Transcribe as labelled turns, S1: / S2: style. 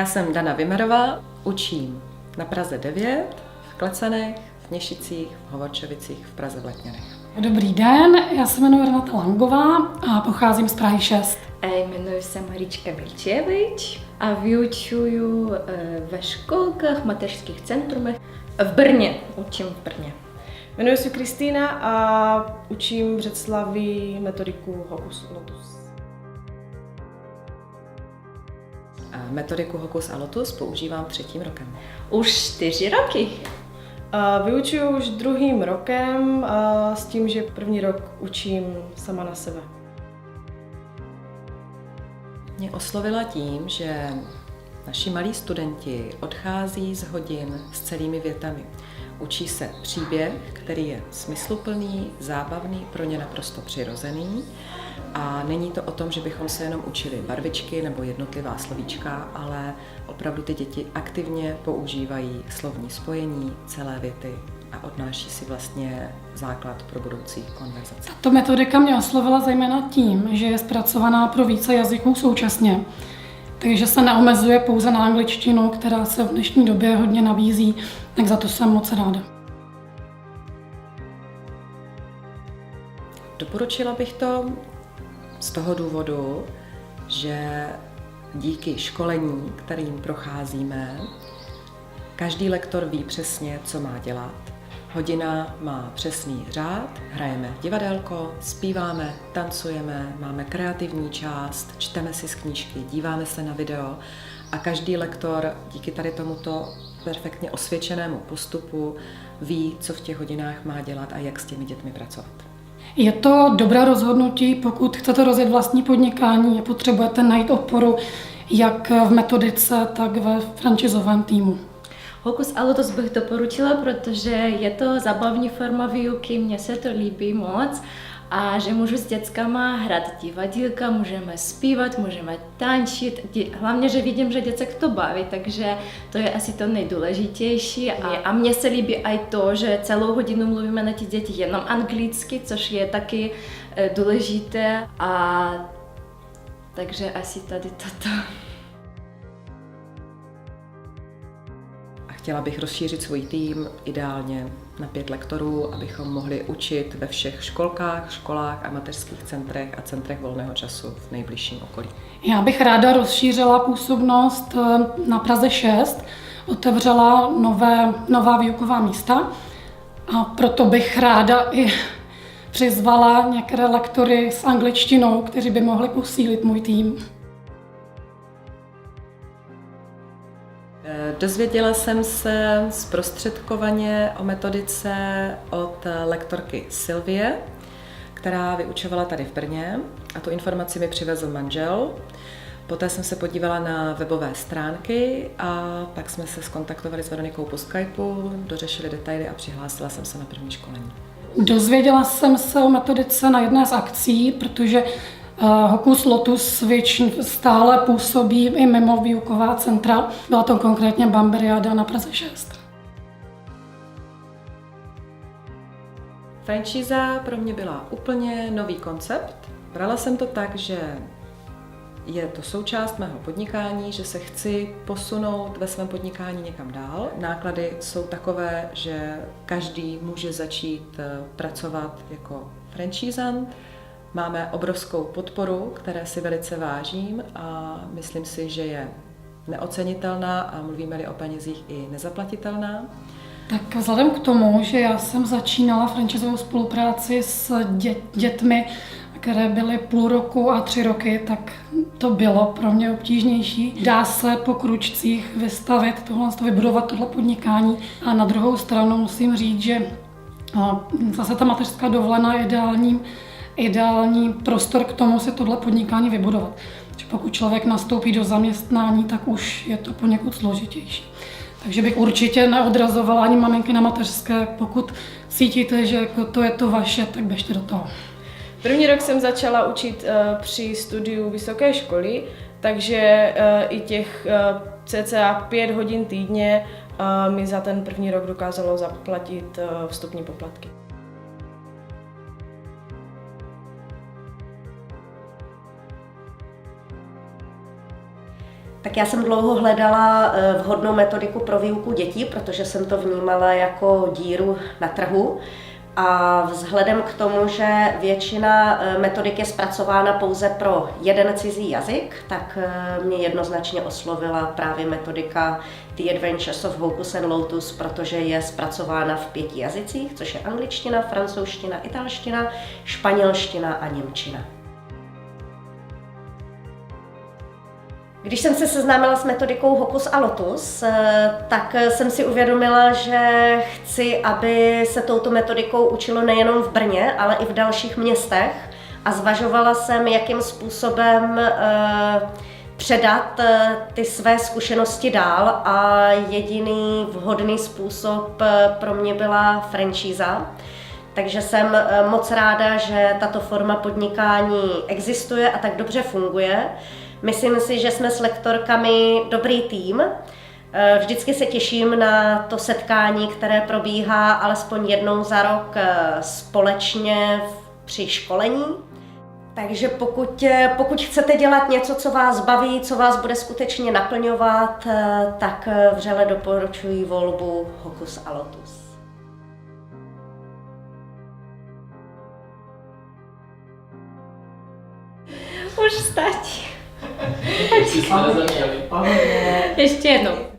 S1: Já jsem Dana Vimerová, učím na Praze 9, v Klecenech, v Měšicích, v Hovorčovicích, v Praze v Letňanech.
S2: Dobrý den, já se jmenuji Renata Langová a pocházím z Prahy 6.
S3: Jmenuji se Marička Milčevič a vyučuju ve školkách, mateřských centrumech v Brně. Učím v Brně.
S4: Jmenuji se Kristýna a učím v Břeclavi metodiku Hokus Lotus.
S1: Metodiku Hokus a Lotus používám 3. rokem.
S3: Už 4 roky.
S4: Vyučuju už 2. rokem s tím, že 1. rok učím sama na sebe.
S1: Mě oslovila tím, že naši malí studenti odchází z hodin s celými větami. Učí se příběh, který je smysluplný, zábavný, pro ně naprosto přirozený. A není to o tom, že bychom se jenom učili barvičky nebo jednotlivá slovíčka, ale opravdu ty děti aktivně používají slovní spojení, celé věty a odnáší si vlastně základ pro budoucí konverzace.
S2: Tato metodika mě oslovila zejména tím, že je zpracovaná pro více jazyků současně. Takže se neomezuje pouze na angličtinu, která se v dnešní době hodně nabízí, tak za to jsem moc ráda.
S1: Doporučila bych to z toho důvodu, že díky školení, kterým procházíme, každý lektor ví přesně, co má dělat. Hodina má přesný řád, hrajeme divadelko, zpíváme, tancujeme, máme kreativní část, čteme si z knížky, díváme se na video a každý lektor díky tady tomuto perfektně osvědčenému postupu ví, co v těch hodinách má dělat a jak s těmi dětmi pracovat.
S2: Je to dobré rozhodnutí, pokud chcete rozjet vlastní podnikání a potřebujete najít oporu jak v metodice, tak ve franšizovém týmu.
S3: Hokus a Lotus bych doporučila, protože je to zábavní forma výuky, mně se to líbí moc a že můžu s dětskama hrát divadýlka, můžeme zpívat, můžeme tančit, hlavně, že vidím, že děcek to baví, takže to je asi to nejdůležitější a mně se líbí i to, že celou hodinu mluvíme na ty děti jenom anglicky, což je taky důležité a takže asi tady toto.
S1: Chtěla bych rozšířit svůj tým ideálně na 5 lektorů, abychom mohli učit ve všech školkách, školách a mateřských centrech a centrech volného času v nejbližším okolí.
S2: Já bych ráda rozšířila působnost na Praze 6, otevřela nová výuková místa a proto bych ráda i přizvala některé lektory s angličtinou, kteří by mohli posílit můj tým.
S1: Dozvěděla jsem se zprostředkovaně o metodice od lektorky Sylvie, která vyučovala tady v Brně a tu informaci mi přivezl manžel. Poté jsem se podívala na webové stránky a pak jsme se skontaktovali s Veronikou po Skypeu, dořešili detaily a přihlásila jsem se na první školení.
S2: Dozvěděla jsem se o metodice na jedné z akcí, protože Hokus Lotus stále působí i mimo výuková centra. Byla to konkrétně Bamberiáda na Praze 6.
S1: Franšíza pro mě byla úplně nový koncept. Brala jsem to tak, že je to součást mého podnikání, že se chci posunout ve svém podnikání někam dál. Náklady jsou takové, že každý může začít pracovat jako franšízant. Máme obrovskou podporu, které si velice vážím a myslím si, že je neocenitelná a mluvíme-li o penězích i nezaplatitelná.
S2: Tak vzhledem k tomu, že já jsem začínala franšizovou spolupráci s dětmi, které byly půl roku a 3 roky, tak to bylo pro mě obtížnější. Dá se po kručcích vystavit vybudovat tohle podnikání a na druhou stranu musím říct, že zase ta mateřská dovolená je ideální prostor k tomu si tohle podnikání vybudovat. Že pokud člověk nastoupí do zaměstnání, tak už je to poněkud složitější. Takže bych určitě neodrazovala ani maminky na mateřské. Pokud cítíte, že to je to vaše, tak běžte do toho.
S4: 1. rok jsem začala učit při studiu vysoké školy, takže i těch cca 5 hodin týdně mi za ten 1. rok dokázalo zaplatit vstupní poplatky.
S5: Tak já jsem dlouho hledala vhodnou metodiku pro výuku dětí, protože jsem to vnímala jako díru na trhu. A vzhledem k tomu, že většina metodik je zpracována pouze pro jeden cizí jazyk, tak mě jednoznačně oslovila právě metodika The Adventures of Hocus and Lotus, protože je zpracována v 5 jazycích, což je angličtina, francouzština, italština, španělština a němčina. Když jsem se seznámila s metodikou Hocus a Lotus, tak jsem si uvědomila, že chci, aby se touto metodikou učilo nejenom v Brně, ale i v dalších městech. A zvažovala jsem, jakým způsobem předat ty své zkušenosti dál a jediný vhodný způsob pro mě byla franšíza. Takže jsem moc ráda, že tato forma podnikání existuje a tak dobře funguje. Myslím si, že jsme s lektorkami dobrý tým. Vždycky se těším na to setkání, které probíhá alespoň jednou za rok společně při školení. Takže pokud chcete dělat něco, co vás baví, co vás bude skutečně naplňovat, tak vřele doporučuji volbu Hocus a Lotus.
S3: Už stačí. Ještě jednou.